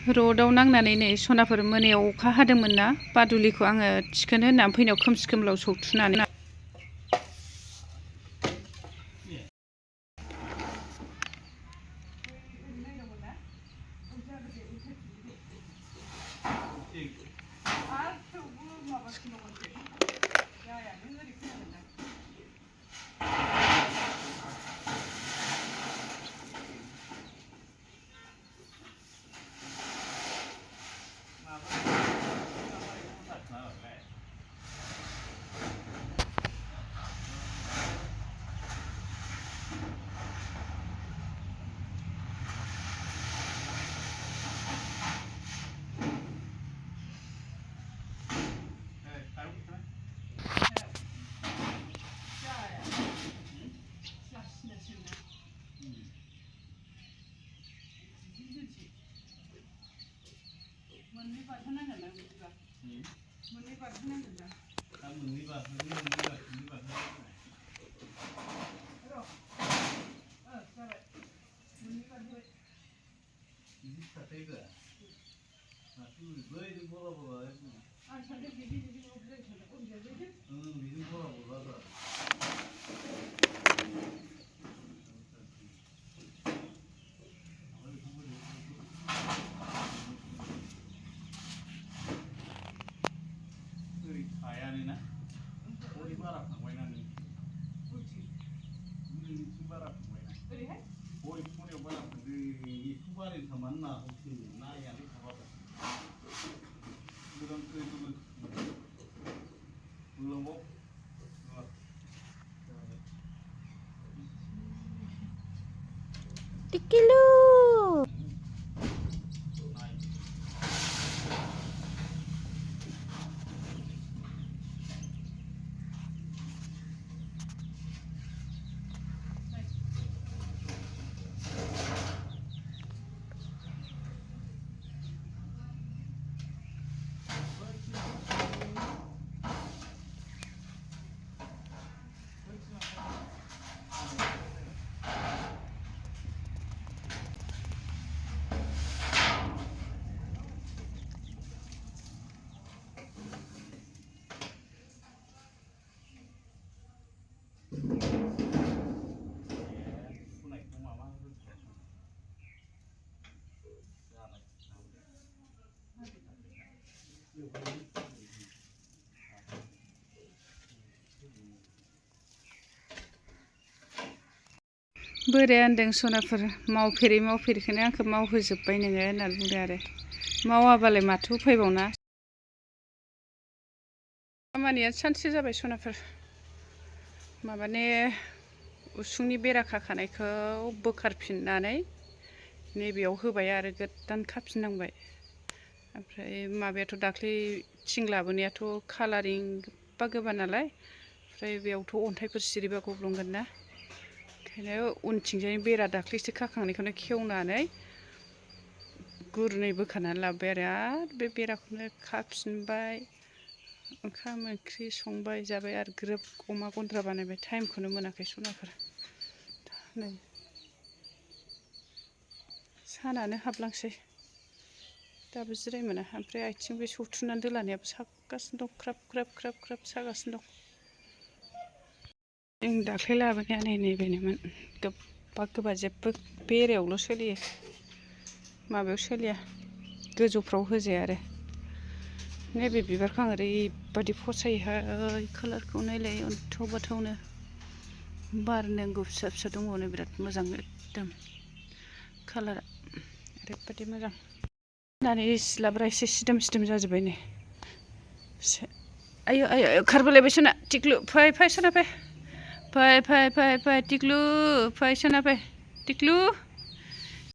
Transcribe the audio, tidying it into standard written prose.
र'दाव नांनानै नै सनाफोर मोनायाव अखा हादोंमोन ना बादुलिखौ आङो थिखोनो होननानै फैनायाव खोमसि खोमलाव सौथुनानै Tikilu. बोराया होनदों सनाफोर मावफेरिखौनो आंखौ मावहोजोब्बाय नोङो होननानै बुंदों आरो मावाबालाय माथो उफायबावना खामानिया सानसे जाबाय सनाफोर माबाने उसुंनि बेरा खाखानायखौ बोखारफिननानै नैबेयाव होबाय आरो गोदान खाफिननांबाय ओमफ्राय माबायाथ' दाख्लै थिं लाबोनायाथ' कालारिं गोबा नालाय ओमफ्राय बेयावथ' अन्थाइफोर सिरिबा गब्लंगोन ना ओंखायनो उनथिंजाय बेरा दाख्लैसो खाखांनायखौनो खेवनानै गुरनै बोखारनानै लाबोबाय आरो बे बेराखौनो खाफिनबाय ओंखाम ओंख्रि संबाय जाबाय आरो ग्रोब अमा गन्द्रा बानायबाय टाइमखौनो मोनाखै सनाफोर नै सानानो हाबलांसै दाबो जिराय मोना ओमफ्राय आथिं बे सौथुनानै दोलानायाबो सागासिनो दं ख्राब ख्राब ख्राब ख्राब सागासिनो दं जों दाख्लै लाबोनाया नैबेनोमोन गोबा जेबो बेरायावल' सोलियो माबायाव सोलिया गोजौफ्राव होजाया आरो नैबे बिबारखौ आं ओरैबादि फसायोहाय कालारखौ नायलाय अन्थाव बाथावनो बारनांगौ फिसा फिसा दङनो बिराद मोजां एकदम कालारा ओरैबादि मोजां होननानै सिलाफ्रा एसे सिदोम सिदोम जाजोब्बाय नै आयौ आयौ खारबोलायबाय सना टिक्लु फै फै सना फै फै फै फै फै टिक्लु फै सना फै टिक्लु